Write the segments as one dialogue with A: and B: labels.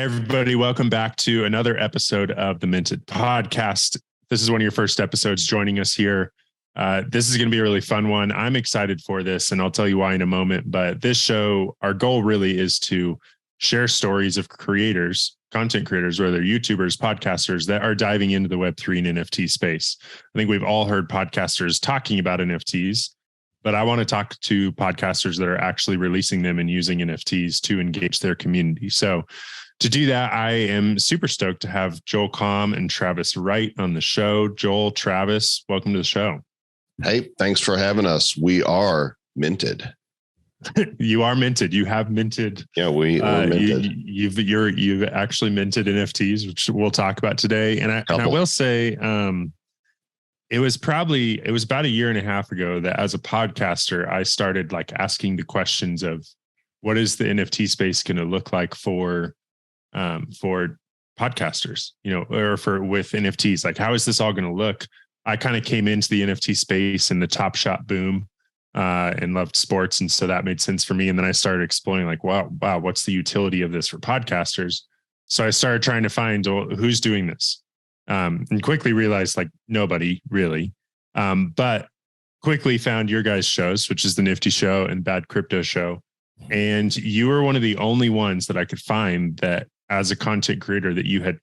A: Hey everybody, welcome back to another episode of the Minted Podcast. This is one of your first episodes joining us here. This is going to be a really fun one. I'm excited for this, and I'll tell you why in a moment. But this show, our goal really is to share stories of creators, content creators, whether YouTubers, podcasters that are diving into the Web3 and NFT space. I think we've all heard podcasters talking about NFTs, but I want to talk to podcasters that are actually releasing them and using NFTs to engage their community. So to do that, I am super stoked to have Joel Comm and Travis Wright on the show. Joel, Travis, welcome to the show.
B: Hey, thanks for having us. We are minted.
A: You are minted. You have minted.
B: Yeah, we're minted.
A: You've actually minted NFTs, which we'll talk about today. And I will say, it was about a year and a half ago that as a podcaster, I started like asking the questions of what is the NFT space going to look like for podcasters, or with NFTs, like how is this all going to look? I kind of came into the NFT space in the Top Shot boom and loved sports. And so that made sense for me. And then I started exploring like, wow, what's the utility of this for podcasters? So I started trying to find who's doing this and quickly realized like nobody really, but quickly found your guys' shows, which is the Nifty show and Bad Crypto show. And you were one of the only ones that I could find that as a content creator that you had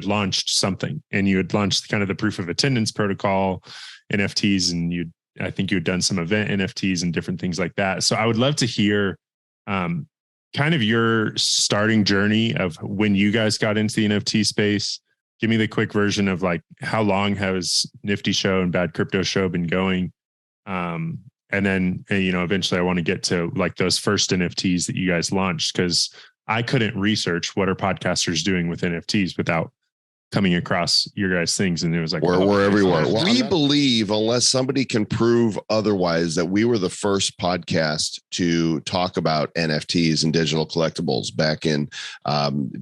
A: launched something, and you had launched kind of the proof of attendance protocol, NFTs, and I think you had done some event NFTs and different things like that. So I would love to hear kind of your starting journey of when you guys got into the NFT space. Give me the quick version of like, how long has Nifty show and Bad Crypto show been going? And then, eventually I want to get to like those first NFTs that you guys launched, because I couldn't research what are podcasters doing with NFTs without coming across your guys' things. And it was like,
B: we're everywhere. We believe, unless somebody can prove otherwise, that we were the first podcast to talk about NFTs and digital collectibles back in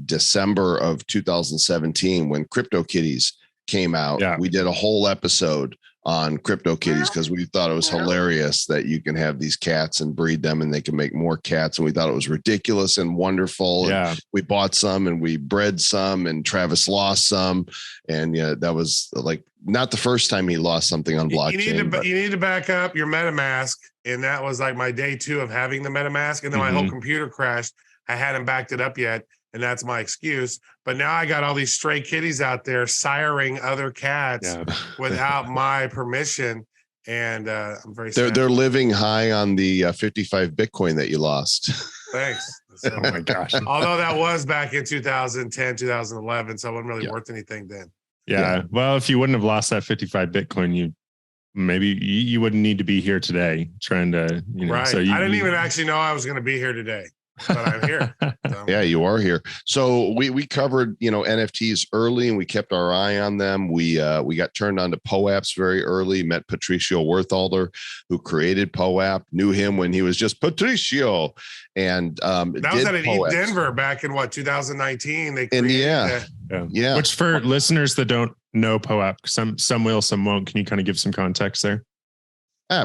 B: December of 2017 when CryptoKitties came out. Yeah. We did a whole episode on CryptoKitties because we thought it was hilarious that you can have these cats and breed them and they can make more cats. And we thought it was ridiculous and wonderful. Yeah. And we bought some and we bred some, and Travis lost some. And that was like not the first time he lost something on blockchain.
C: You need to back up your MetaMask. And that was like my day 2 of having the MetaMask. And then my whole computer crashed. I hadn't backed it up yet. And that's my excuse. But now I got all these stray kitties out there siring other cats without my permission. And I'm very sad.
B: They're living high on the 55 Bitcoin that you lost.
C: Thanks. So, oh my gosh. Although that was back in 2010, 2011. So it wasn't really worth anything then.
A: Yeah. Well, if you wouldn't have lost that 55 Bitcoin, you wouldn't need to be here today trying to,
C: Right. So I didn't even actually know I was going to be here today. But I'm here. So.
B: Yeah, you are here. So we covered, NFTs early, and we kept our eye on them. We got turned on to POAPs very early, met Patricio Werthalder, who created POAP, knew him when he was just Patricio. And
C: that was at Denver back in 2019. They created
B: yeah.
A: Which for listeners that don't know POAP, some will, some won't. Can you kind of give some context there?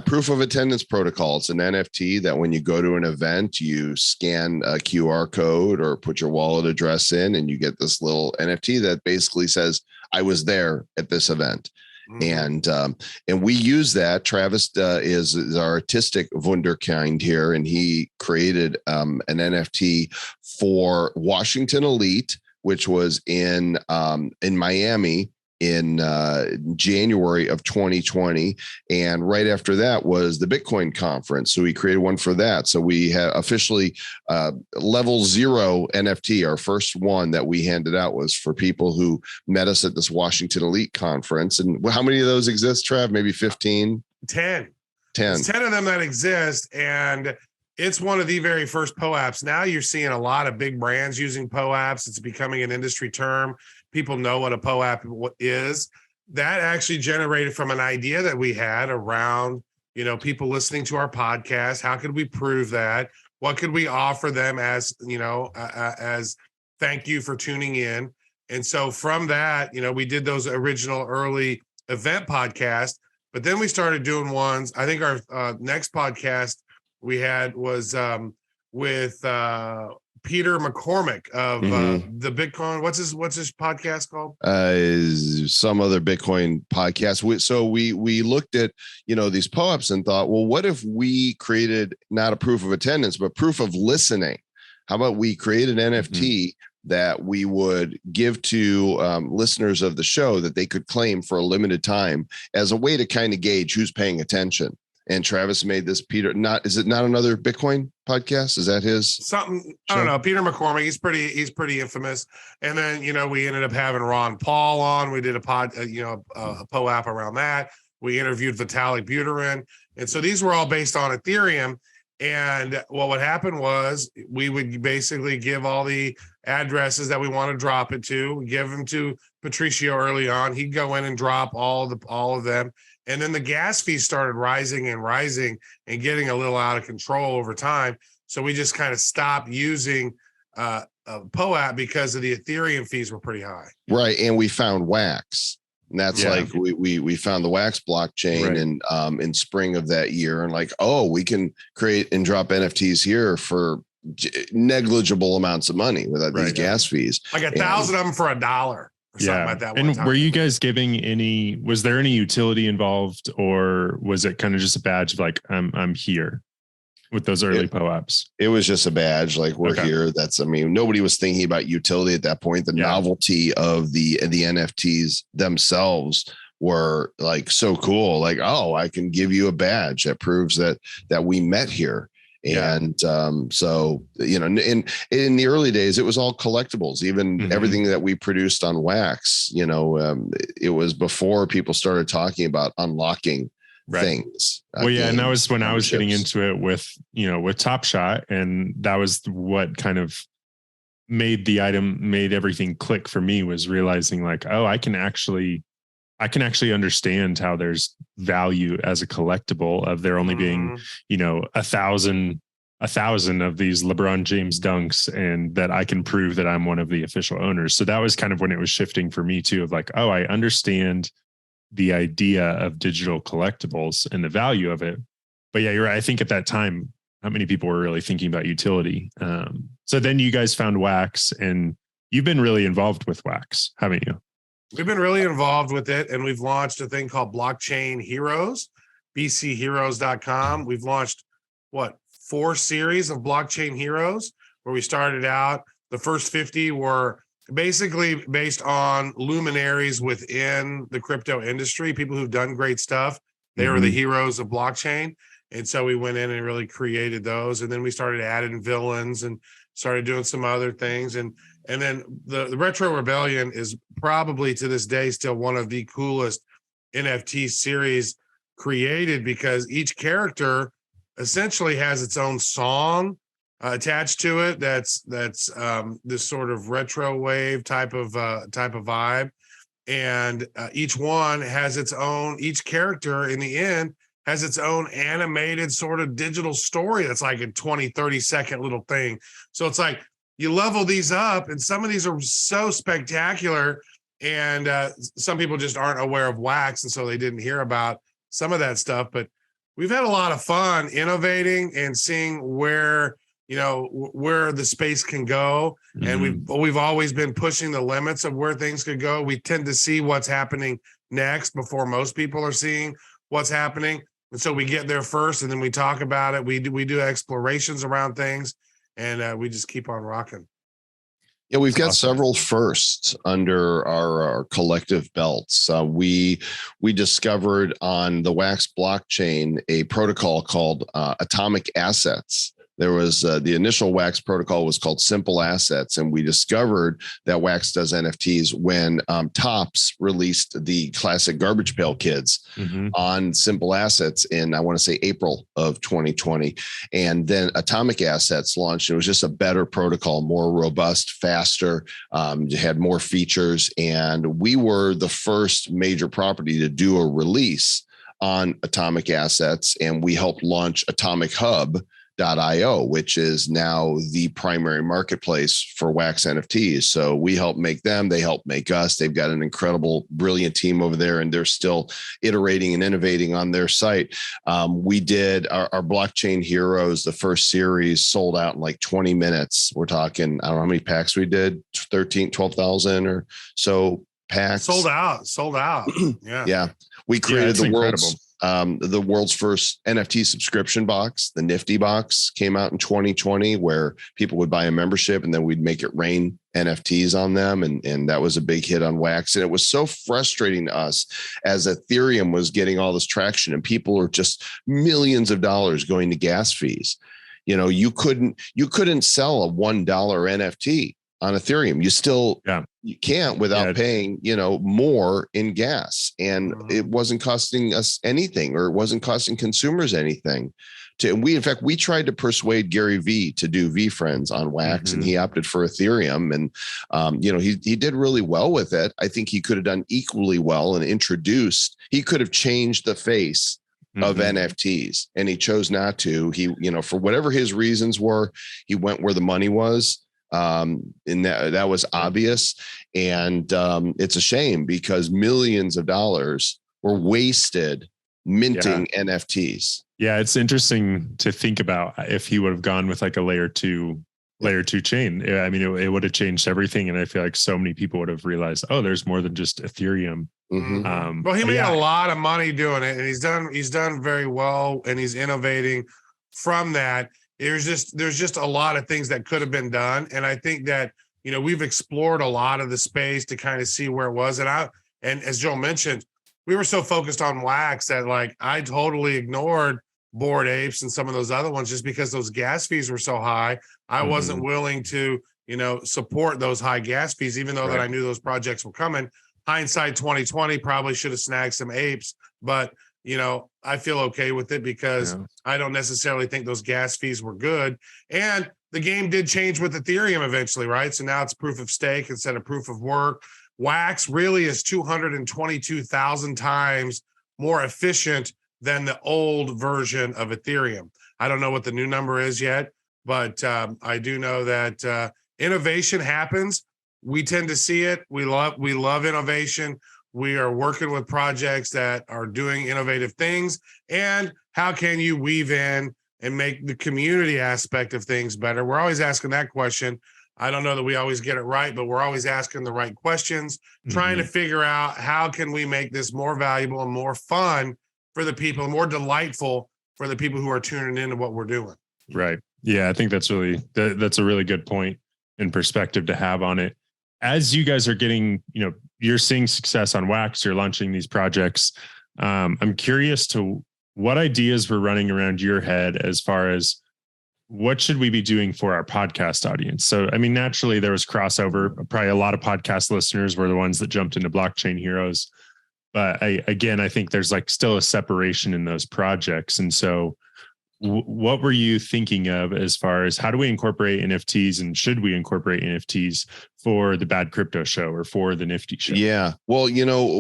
B: Proof of attendance protocol. It's an NFT that when you go to an event, you scan a QR code or put your wallet address in, and you get this little NFT that basically says, I was there at this event. Mm-hmm. And we use that. Travis is our artistic wunderkind here, and he created an NFT for Washington Elite, which was in Miami in January of 2020. And right after that was the Bitcoin conference. So we created one for that. So we had officially level 0 NFT. Our first one that we handed out was for people who met us at this Washington Elite conference. And how many of those exist, Trav? Maybe 15?
C: 10.
B: 10.
C: There's 10 of them that exist. And it's one of the very first POAPs. Now you're seeing a lot of big brands using POAPs. It's becoming an industry term. People know what a POAP is. That actually generated from an idea that we had around, people listening to our podcast. How could we prove that? What could we offer them as thank you for tuning in? And so from that, we did those original early event podcasts, but then we started doing ones. I think our next podcast we had was with Peter McCormick of the Bitcoin. What's his podcast called?
B: Some other Bitcoin podcast. We looked at, these POAPs and thought, well, what if we created not a proof of attendance, but proof of listening? How about we create an NFT that we would give to listeners of the show that they could claim for a limited time as a way to kind of gauge who's paying attention? And Travis made this. Is it not another Bitcoin podcast? Is that his
C: something?
B: show?
C: I don't know. Peter McCormick. He's pretty infamous. And then, we ended up having Ron Paul on. We did a POAP around that. We interviewed Vitalik Buterin. And so these were all based on Ethereum. And what would happen was we would basically give all the addresses that we want to drop it to, give them to Patricio early on. He'd go in and drop all of them. And then the gas fees started rising and getting a little out of control over time. So we just kind of stopped using POAP because of the Ethereum fees were pretty high.
B: Right. And we found Wax. And that's like we found the Wax blockchain in spring of that year. And we can create and drop NFTs here for negligible amounts of money without these gas fees.
C: Like 1,000 of them for $1. Or something like that.
A: And were you guys giving was there any utility involved, or was it kind of just a badge of I'm here with those early POAPs?
B: It was just a badge. We're here. Nobody was thinking about utility at that point. The novelty of the NFTs themselves were so cool. I can give you a badge that proves that we met here. And so, in the early days, it was all collectibles, even everything that we produced on Wax, it was before people started talking about unlocking things.
A: And that was when I was getting into it with Top Shot. And that was what kind of made everything click for me, was realizing I can actually understand how there's value as a collectible of there only being, 1,000 of these LeBron James dunks, and that I can prove that I'm one of the official owners. So that was kind of when it was shifting for me too, of I understand the idea of digital collectibles and the value of it. But yeah, you're right. I think at that time, not many people were really thinking about utility. So then you guys found Wax, and you've been really involved with Wax, haven't you?
C: We've been really involved with it, and we've launched a thing called Blockchain Heroes, bcheroes.com. We've launched 4 series of Blockchain Heroes, where we started out. The first 50 were basically based on luminaries within the crypto industry, people who've done great stuff. They were the heroes of blockchain. And so we went in and really created those. And then we started adding villains and started doing some other things. And then the Retro Rebellion is probably to this day still one of the coolest NFT series created, because each character essentially has its own song attached to it. That's this sort of retro wave type of vibe. And each one has its own, each character in the end has its own animated sort of digital story that's like a 20, 30-second little thing. So it's you level these up, and some of these are so spectacular, and some people just aren't aware of Wax, and so they didn't hear about some of that stuff. But we've had a lot of fun innovating and seeing where the space can go. And we've always been pushing the limits of where things could go. We tend to see what's happening next before most people are seeing what's happening. And so we get there first, and then we talk about it. We do explorations around things, and we just keep on rocking.
B: Yeah, we've got several firsts under our collective belts. We discovered on the Wax blockchain a protocol called Atomic Assets. There was the initial Wax protocol was called Simple Assets, and we discovered that Wax does NFTs when Topps released the classic Garbage Pail Kids on Simple Assets in, I want to say, April of 2020. And then Atomic Assets launched. It was just a better protocol, more robust, faster, had more features. And we were the first major property to do a release on Atomic Assets, and we helped launch Atomic Hub Comm.io, which is now the primary marketplace for wax NFTs. So we help make them, they help make us. They've got an incredible, brilliant team over there, and they're still iterating and innovating on their site. We did our Blockchain Heroes, the first series, sold out in like 20 minutes. We're talking, I don't know how many packs we did, 12,000 or so packs.
C: Sold out.
B: Yeah. We created the world's first NFT subscription box. The Nifty box came out in 2020, where people would buy a membership and then we'd make it rain NFTs on them. And that was a big hit on Wax. And it was so frustrating to us as Ethereum was getting all this traction and people are just millions of dollars going to gas fees. You know, you couldn't sell a $1 NFT on Ethereum. You can't without paying, more in gas. And it wasn't costing us anything, or it wasn't costing consumers anything. In fact, we tried to persuade Gary V to do VFriends on Wax, and he opted for Ethereum. And, he did really well with it. I think he could have done equally well and he could have changed the face of NFTs, and he chose not to. He, for whatever his reasons were, he went where the money was. And that was obvious. And it's a shame because millions of dollars were wasted minting NFTs.
A: Yeah, it's interesting to think about if he would have gone with like a layer two chain. I mean, it would have changed everything. And I feel like so many people would have realized, oh, there's more than just Ethereum.
C: Well, he made a lot of money doing it, and he's done very well, and he's innovating from that. There's just a lot of things that could have been done. And I think that, we've explored a lot of the space to kind of see where it was. And as Joel mentioned, we were so focused on Wax that like I totally ignored Bored Apes and some of those other ones just because those gas fees were so high. I wasn't willing to, support those high gas fees, even though that I knew those projects were coming. Hindsight 2020, probably should have snagged some apes, but I feel okay with it because I don't necessarily think those gas fees were good. And the game did change with Ethereum eventually, right? So now it's proof of stake instead of proof of work. Wax really is 222,000 times more efficient than the old version of Ethereum. I don't know what the new number is yet, but I do know that innovation happens. We tend to see it. We love innovation. We are working with projects that are doing innovative things. And how can you weave in and make the community aspect of things better? We're always asking that question. I don't know that we always get it right, but we're always asking the right questions, trying to figure out how can we make this more valuable and more fun for the people, more delightful for the people who are tuning into what we're doing.
A: Right. Yeah, I think that's a really good point and perspective to have on it. As you guys are getting, you're seeing success on Wax, you're launching these projects. I'm curious to what ideas were running around your head as far as what should we be doing for our podcast audience? So, I mean, naturally there was crossover. Probably a lot of podcast listeners were the ones that jumped into Blockchain Heroes. But I think there's like still a separation in those projects. And so what were you thinking of as far as how do we incorporate NFTs, and should we incorporate NFTs for the Bad Crypto Show or for the Nifty Show?
B: Yeah. Well,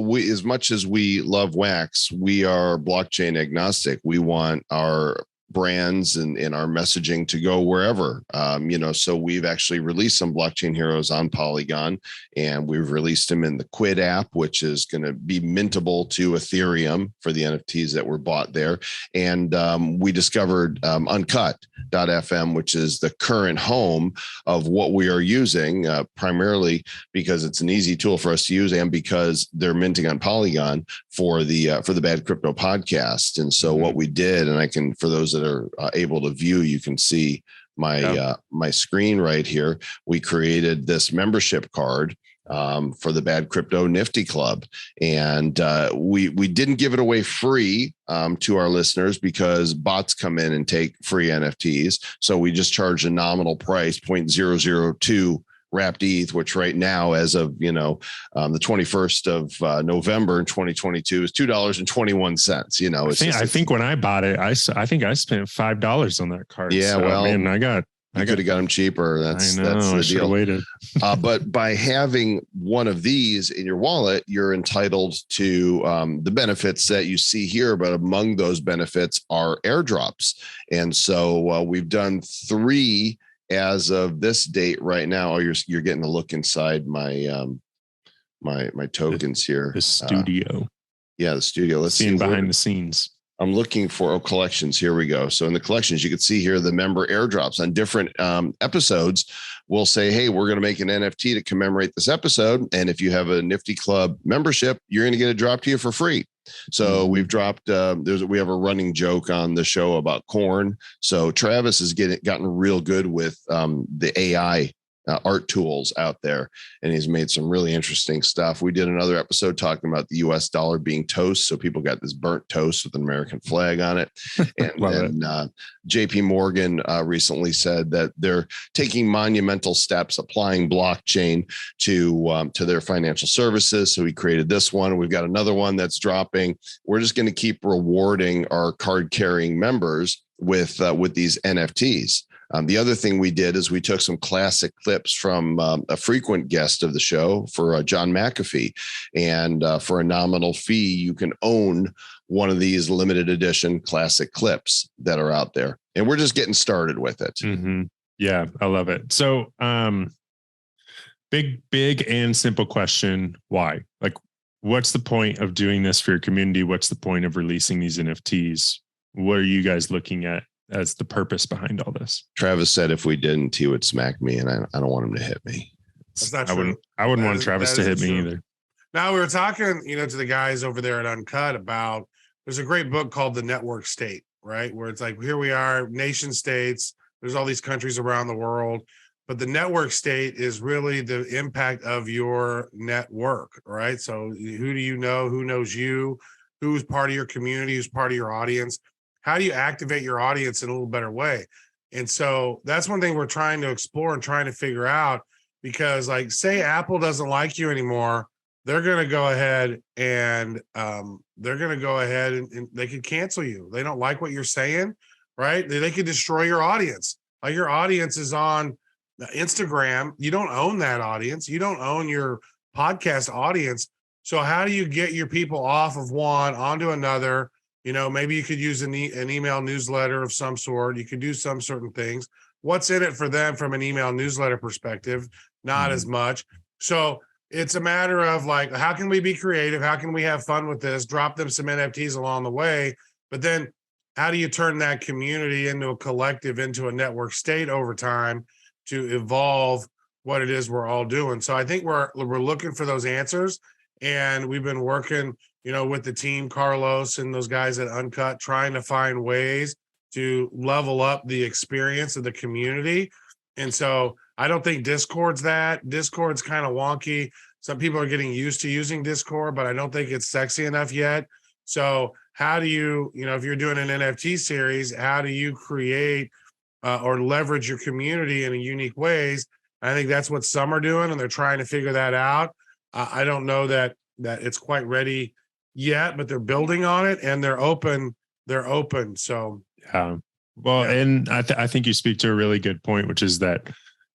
B: we, as much as we love Wax, we are blockchain agnostic. We want our brands and our messaging to go wherever, so we've actually released some Blockchain Heroes on Polygon, and we've released them in the Quid app, which is going to be mintable to Ethereum for the NFTs that were bought there. And we discovered Uncut.fm, which is the current home of what we are using, primarily because it's an easy tool for us to use and because they're minting on Polygon for the Bad Crypto podcast. And so what we did, and I can, for those that are able to view, you can see my screen right here. We created this membership card for the Bad Crypto Nifty Club, and we didn't give it away free to our listeners because bots come in and take free NFTs. So we just charged a nominal price, 0.002 wrapped ETH, which right now, as of the 21st of November in 2022, is $2.21.
A: I think when I bought it, I think I spent $5 on that card.
B: Yeah,
A: so, man, I got
B: You could have got them cheaper. That's the
A: I should
B: deal.
A: have waited.
B: But by having one of these in your wallet, you're entitled to the benefits that you see here. But among those benefits are airdrops. And so we've done 3 as of this date right now. Oh, you're getting a look inside my my tokens here.
A: The studio.
B: The studio. Let's see
A: behind the scenes.
B: I'm looking for collections. Here we go. So in the collections, you can see here the member airdrops on different episodes. We'll say, hey, we're going to make an NFT to commemorate this episode. And if you have a Nifty Club membership, you're going to get it dropped to you for free. So we've dropped, we have a running joke on the show about corn. So Travis has gotten real good with the AI art tools out there, and he's made some really interesting stuff. We did another episode talking about the US dollar being toast. So people got this burnt toast with an American flag on it. And then JP Morgan recently said that they're taking monumental steps applying blockchain to their financial services. So we created this one. We've got another one that's dropping. We're just going to keep rewarding our card carrying members with these NFTs. The other thing we did is we took some classic clips from a frequent guest of the show for John McAfee. And for a nominal fee, you can own one of these limited edition classic clips that are out there. And we're just getting started with it.
A: Mm-hmm. Yeah, I love it. So big and simple question. Why? Like, what's the point of doing this for your community? What's the point of releasing these NFTs? What are you guys looking at as the purpose behind all this?
B: Travis said if we didn't, he would smack me, and I don't want him to hit me.
C: That's not true.
A: I wouldn't want Travis to hit me either.
C: Now we were talking, to the guys over there at Uncut about, there's a great book called The Network State, right? Where it's like, here we are, nation states, there's all these countries around the world, but the network state is really the impact of your network, right? So who do you know? Who knows you? Who's part of your community? Who's part of your audience? How do you activate your audience in a little better way? And so that's one thing we're trying to explore and trying to figure out, because like, say Apple doesn't like you anymore, they're going to go ahead and they could cancel you. They don't like what you're saying, right? They could destroy your audience. Like, your audience is on Instagram. You don't own that audience. You don't own your podcast audience. So how do you get your people off of one onto another? Maybe you could use an email newsletter of some sort. You could do some certain things. What's in it for them from an email newsletter perspective? Not as much. So it's a matter of like, how can we be creative? How can we have fun with this? Drop them some NFTs along the way. But then how do you turn that community into a collective, into a network state over time to evolve what it is we're all doing? So I think we're looking for those answers. And we've been working, with the team, Carlos and those guys at Uncut, trying to find ways to level up the experience of the community. And so I don't think Discord's kind of wonky. Some people are getting used to using Discord, but I don't think it's sexy enough yet. So how do you, if you're doing an NFT series, how do you create or leverage your community in a unique ways? I think that's what some are doing, and they're trying to figure that out. I don't know that it's quite ready yet, but they're building on it, and they're open. So
A: yeah. Well, and I think you speak to a really good point, which is that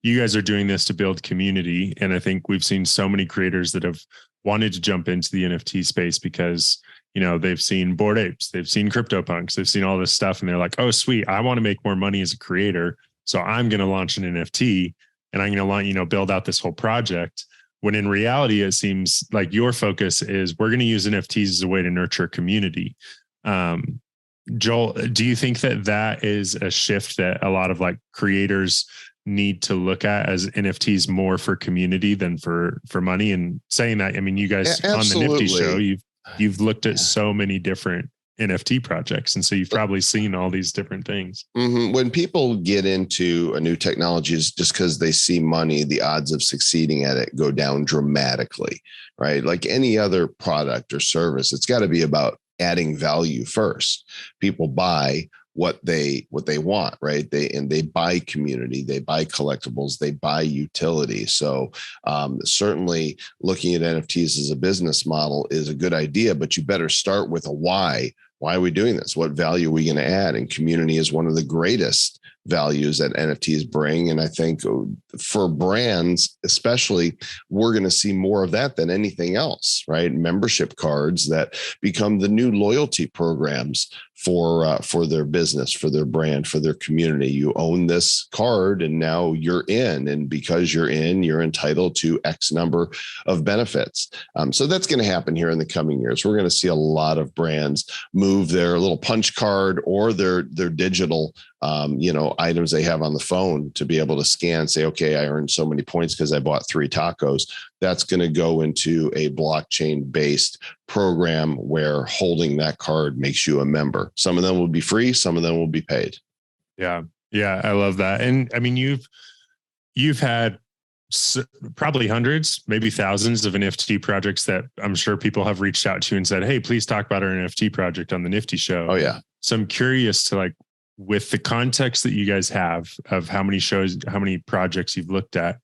A: you guys are doing this to build community. And I think we've seen so many creators that have wanted to jump into the NFT space because, they've seen Bored Apes, they've seen CryptoPunks, they've seen all this stuff, and they're like, oh, sweet, I want to make more money as a creator. So I'm going to launch an NFT and I'm going to build out this whole project. When in reality, it seems like your focus is we're going to use NFTs as a way to nurture community. Joel, do you think that is a shift that a lot of like creators need to look at, as NFTs more for community than for money? And saying that, I mean, you guys on the Nifty show, you've looked at so many different NFT projects. And so you've probably seen all these different things.
B: Mm-hmm. When people get into a new technology, is just because they see money, the odds of succeeding at it go down dramatically, right? Like any other product or service, it's got to be about adding value first. People buy what they want, right? They buy community, they buy collectibles, they buy utility. So certainly looking at NFTs as a business model is a good idea, but you better start with a why. Why are we doing this? What value are we going to add? And community is one of the greatest values that NFTs bring. And I think for brands, especially, we're going to see more of that than anything else, right? Membership cards that become the new loyalty programs for their business, for their brand, for their community. You own this card and now you're in. And because you're in, you're entitled to X number of benefits. So that's going to happen here in the coming years. We're going to see a lot of brands move their little punch card or their digital items they have on the phone to be able to scan, say, okay, I earned so many points because I bought 3 tacos. That's going to go into a blockchain based program where holding that card makes you a member. Some of them will be free. Some of them will be paid.
A: Yeah. Yeah. I love that. And I mean, you've had probably hundreds, maybe thousands of NFT projects that I'm sure people have reached out to and said, hey, please talk about our NFT project on the Nifty show.
B: Oh yeah.
A: So I'm curious to with the context that you guys have of how many shows, how many projects you've looked at,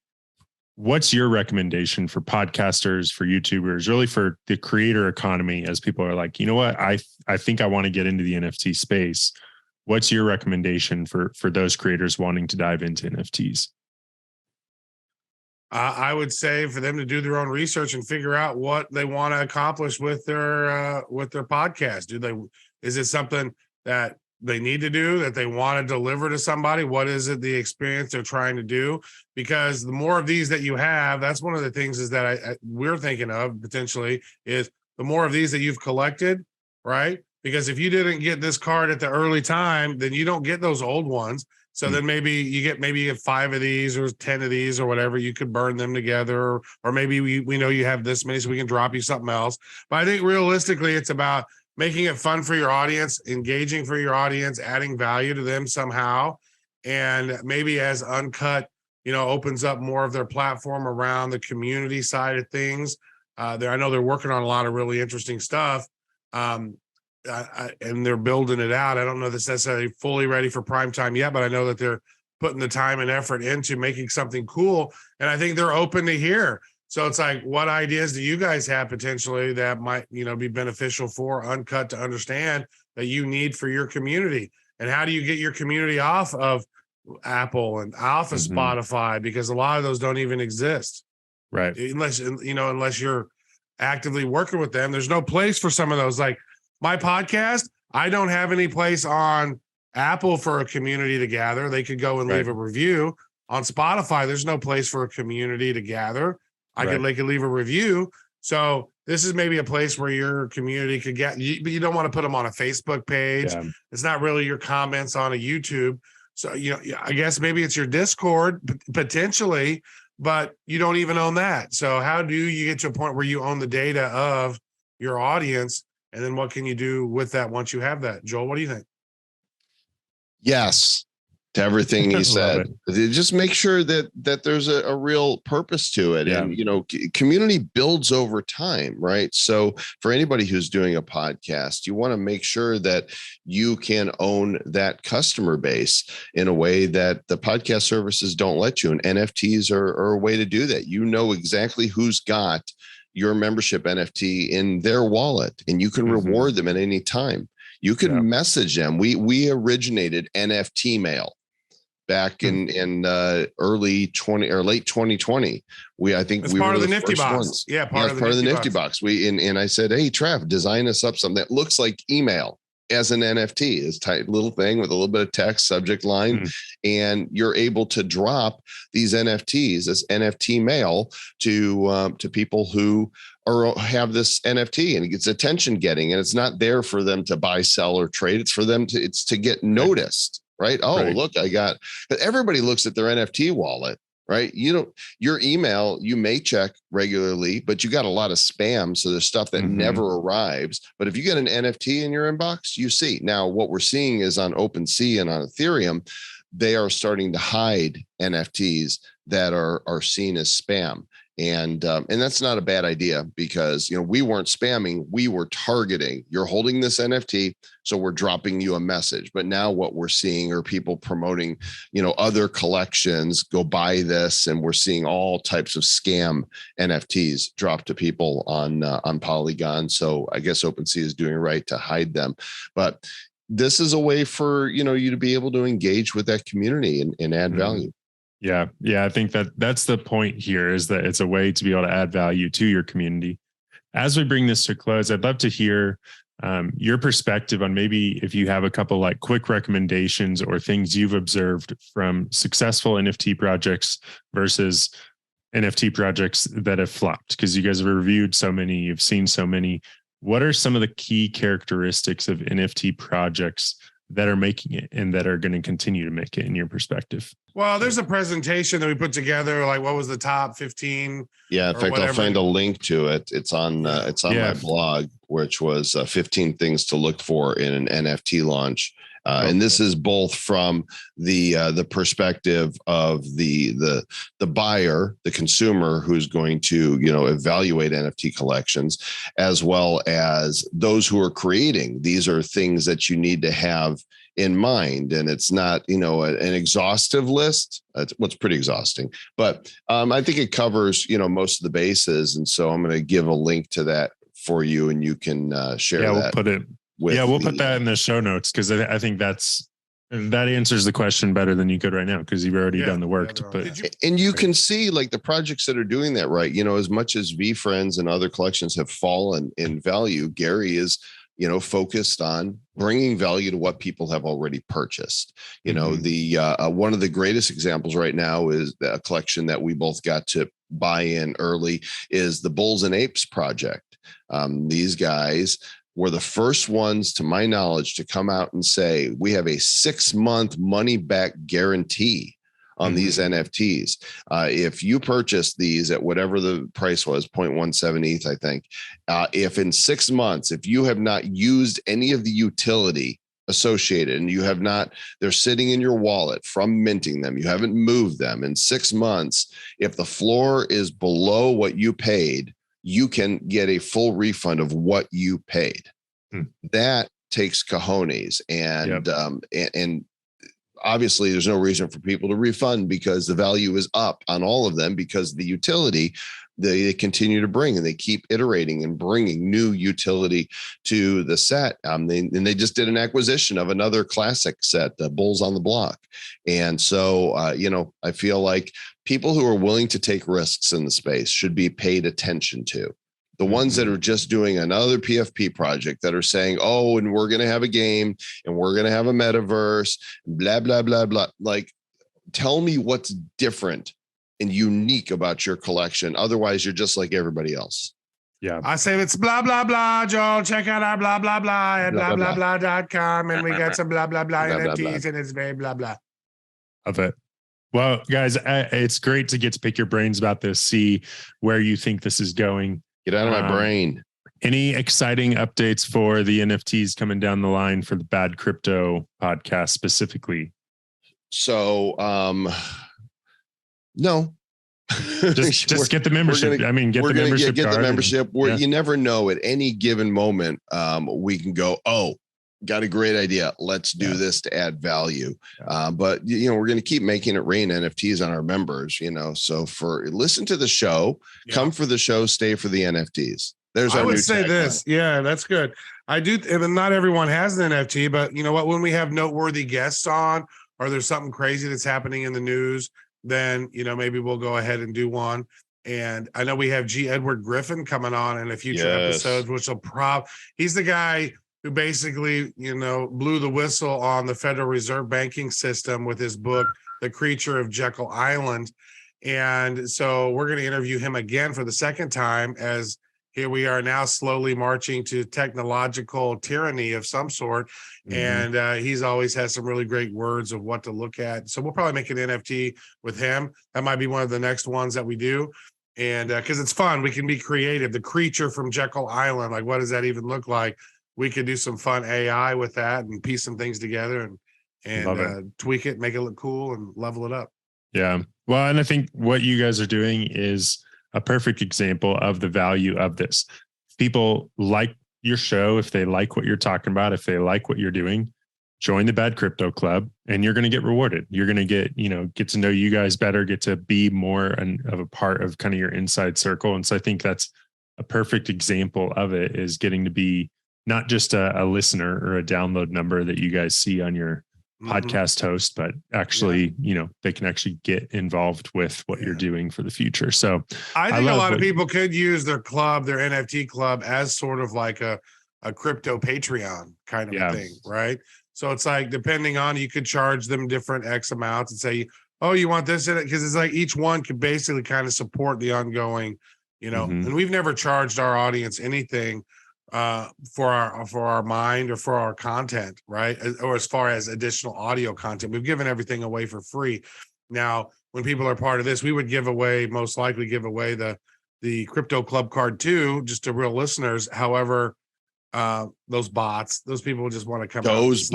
A: what's your recommendation for podcasters, for YouTubers, really for the creator economy, as people are like, you know what, I think I want to get into the NFT space. What's your recommendation for those creators wanting to dive into NFTs?
C: I would say for them to do their own research and figure out what they want to accomplish with their podcast. Is it something that they need to do, that they want to deliver to somebody? What is it, the experience they're trying to do? Because the more of these that you have, that's one of the things is that we're thinking of potentially is the more of these that you've collected, right? Because if you didn't get this card at the early time, then you don't get those old ones. So then maybe you get 5 of these or 10 of these or whatever. You could burn them together, or maybe we know you have this many, so we can drop you something else. But I think realistically, it's about making it fun for your audience, engaging for your audience, adding value to them somehow. And maybe as Uncut, opens up more of their platform around the community side of things. I know they're working on a lot of really interesting stuff. And they're building it out. I don't know that's necessarily fully ready for prime time yet, but I know that they're putting the time and effort into making something cool. And I think they're open to hear. So it's like, what ideas do you guys have potentially that might, be beneficial for Uncut to understand that you need for your community? And how do you get your community off of Apple and off of Spotify? Because a lot of those don't even exist.
A: Right.
C: Unless you're actively working with them, there's no place for some of those. Like my podcast, I don't have any place on Apple for a community to gather. They could go and leave a review. On Spotify, there's no place for a community to gather. They could leave a review. So this is maybe a place where your community could get, but you don't want to put them on a Facebook page. Yeah. It's not really your comments on a YouTube. So, I guess maybe it's your Discord potentially, but you don't even own that. So how do you get to a point where you own the data of your audience? And then what can you do with that once you have that? Joel, what do you think?
B: Yes to everything he said. Just make sure that there's a real purpose to it. Yeah. And, community builds over time, right? So for anybody who's doing a podcast, you want to make sure that you can own that customer base in a way that the podcast services don't let you. And NFTs are a way to do that. You know exactly who's got your membership NFT in their wallet, and you can reward them at any time. You can message them. We originated NFT mail back in early 20 or late 2020. I think we
C: part
B: were
C: of the Nifty box.
B: Ones.
C: Yeah,
B: part of the Nifty box. And I said, hey, Trav, design us up something that looks like email as an NFT. This tight little thing with a little bit of text, subject line, and you're able to drop these NFTs as NFT mail to people who have this NFT, and it gets attention getting, and it's not there for them to buy, sell, or trade. It's for them to get noticed. Right. Oh, look, but everybody looks at their NFT wallet, right? Your email, you may check regularly, but you got a lot of spam. So there's stuff that never arrives. But if you get an NFT in your inbox, you see. Now, what we're seeing is on OpenSea and on Ethereum, they are starting to hide NFTs that are seen as spam. And that's not a bad idea, because, we weren't spamming, we were targeting. You're holding this NFT, so we're dropping you a message. But now what we're seeing are people promoting, other collections, go buy this. And we're seeing all types of scam NFTs drop to people on Polygon. So I guess OpenSea is doing right to hide them. But this is a way for, you to be able to engage with that community and add value.
A: Yeah. I think that's the point here, is that it's a way to be able to add value to your community. As we bring this to a close, I'd love to hear your perspective on maybe if you have a couple like quick recommendations or things you've observed from successful NFT projects versus NFT projects that have flopped, because you guys have reviewed so many, you've seen so many. What are some of the key characteristics of NFT projects that are making it and that are going to continue to make it in your perspective?
C: Well, there's a presentation that we put together, like what was the top 15.
B: Yeah, in fact, I'll find a link to it. It's on my blog, which was 15 things to look for in an NFT launch. And this is both from the perspective of the buyer, the consumer who's going to evaluate NFT collections, as well as those who are creating. These are things that you need to have in mind, and it's not an exhaustive list. It's what's pretty exhausting, but I think it covers most of the bases. And so I'm going to give a link to that for you, and you can share that.
A: We'll put it. We'll put that in the show notes, because I think that answers the question better than you could right now, because you've already done the work to put.
B: And you can see like the projects that are doing that right. As much as VFriends and other collections have fallen in value, Gary is focused on bringing value to what people have already purchased. The one of the greatest examples right now is a collection that we both got to buy in early is the Bulls and Apes project. These guys were the first ones, to my knowledge, to come out and say, we have a 6-month money back guarantee on these NFTs. If you purchase these at whatever the price was, 0.17 ETH, I think, if in 6 months, if you have not used any of the utility associated and you have not, they're sitting in your wallet from minting them, you haven't moved them in 6 months, if the floor is below what you paid, you can get a full refund of what you paid. That takes cojones. And obviously there's no reason for people to refund, because the value is up on all of them, because the utility they continue to bring, and they keep iterating and bringing new utility to the set. They just did an acquisition of another classic set, the Bulls on the Block. And so, I feel like people who are willing to take risks in the space should be paid attention to. The ones that are just doing another PFP project that are saying, oh, and we're going to have a game and we're going to have a metaverse, blah, blah, blah, blah. Like, tell me what's different and unique about your collection. Otherwise, you're just like everybody else.
A: Yeah.
C: I say it's blah, blah, blah, Joel. Check out our blah, blah, blah at blah, blah, blah.com. And we got some blah, blah, blah NFTs, and it's very blah, blah.
A: Of it. Well, guys, it's great to get to pick your brains about this, see where you think this is going.
B: Get out of my brain.
A: Any exciting updates for the NFTs coming down the line for the Bad Crypto podcast specifically?
B: So, no.
A: just get the membership. Get the membership.
B: Get the membership. You never know, at any given moment, we can go, oh, got a great idea. Let's do this to add value. But we're going to keep making it rain NFTs on our members, so listen to the show, come for the show, stay for the NFTs. I would say
C: this. Yeah, that's good. I do. And not everyone has an NFT, but you know what, when we have noteworthy guests on, or there's something crazy that's happening in the news, then, maybe we'll go ahead and do one. And I know we have G. Edward Griffin coming on in a future episodes, which will he's the guy who basically, blew the whistle on the Federal Reserve banking system with his book, The Creature of Jekyll Island. And so we're going to interview him again for the second time, as here we are now slowly marching to technological tyranny of some sort. And he's always has some really great words of what to look at. So we'll probably make an NFT with him. That might be one of the next ones that we do. And because it's fun, we can be creative. The creature from Jekyll Island, like, what does that even look like? We could do some fun AI with that and piece some things together and tweak it, make it look cool, and level it up.
A: Yeah. Well, and I think what you guys are doing is a perfect example of the value of this. If people like your show, if they like what you're talking about, if they like what you're doing, join the Bad Crypto Club, and you're going to get rewarded. You're going to get to know you guys better, get to be more of a part of kind of your inside circle. And so I think that's a perfect example of it, is getting to be not just a listener or a download number that you guys see on your podcast host, but actually, they can actually get involved with what you're doing for the future. So
C: I think a lot of people could use their club, their NFT club, as sort of like a crypto Patreon kind of thing, right? So it's like, depending on, you could charge them different X amounts and say, oh, you want this in it? Because it's like each one could basically kind of support the ongoing, and we've never charged our audience anything for our mind or for our content, right? Or as far as additional audio content, we've given everything away for free. Now, when people are part of this, we would most likely give away the crypto club card too, just to real listeners. However, those people just want to come.
B: Those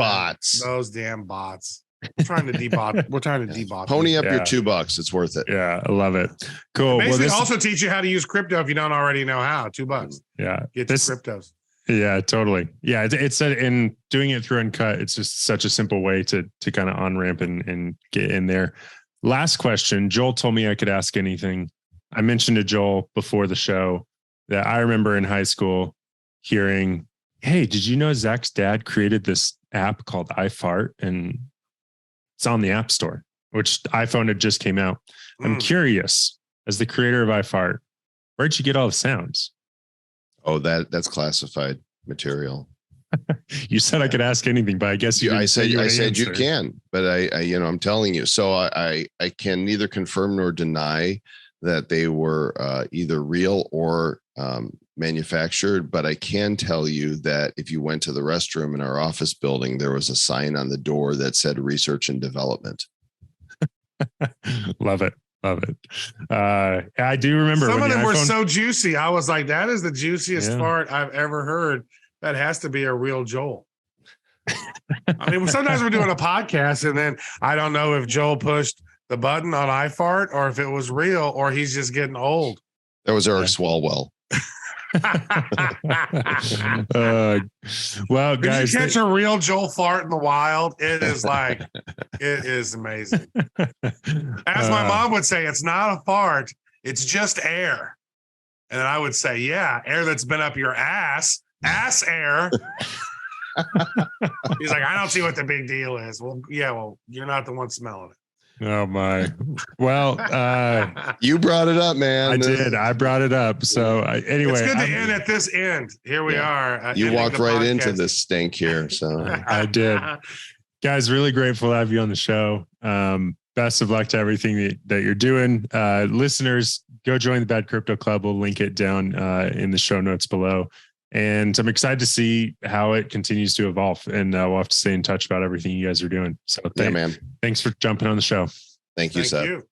C: damn bots. We're trying to debot.
B: Pony up your $2. It's worth it.
A: Yeah, I love it. Cool.
C: Basically, also teach you how to use crypto if you don't already know how. $2.
A: Yeah,
C: get the cryptos.
A: Yeah, totally. Yeah, it's in doing it through Uncut. It's just such a simple way to kind of on ramp and get in there. Last question. Joel told me I could ask anything. I mentioned to Joel before the show that I remember in high school hearing, "Hey, did you know Zach's dad created this app called iFart and it's on the App Store," which iPhone had just came out. I'm curious, as the creator of iFart, where'd you get all the sounds?
B: Oh, that's classified material.
A: You said I could ask anything, but I guess
B: I said you can, but I'm telling you. So I can neither confirm nor deny that they were either real or manufactured, but I can tell you that if you went to the restroom in our office building, there was a sign on the door that said research and development.
A: Love it. I do remember
C: some of them were so juicy. I was like, that is the juiciest fart I've ever heard. That has to be a real Joel. I mean, sometimes we're doing a podcast and then I don't know if Joel pushed the button on iFart or if it was real or he's just getting old.
B: That was Eric Swalwell.
A: Well, guys,
C: you catch a real Joel fart in the wild. It is amazing. As my mom would say, it's not a fart, it's just air. And then I would say, yeah, air that's been up your ass air. He's like, I don't see what the big deal is. Well, you're not the one smelling it.
A: Oh my. Well,
B: you brought it up, man.
A: I did. I brought it up. So anyway,
C: it's good to end at this end. Here we are.
B: You walked right into this stink here. So
A: I did. Guys, really grateful to have you on the show. Best of luck to everything that you're doing. Listeners, go join the Bad Crypto Club. We'll link it down in the show notes below. And I'm excited to see how it continues to evolve. And we'll have to stay in touch about everything you guys are doing. So thanks for jumping on the show.
B: Thank you, Seth.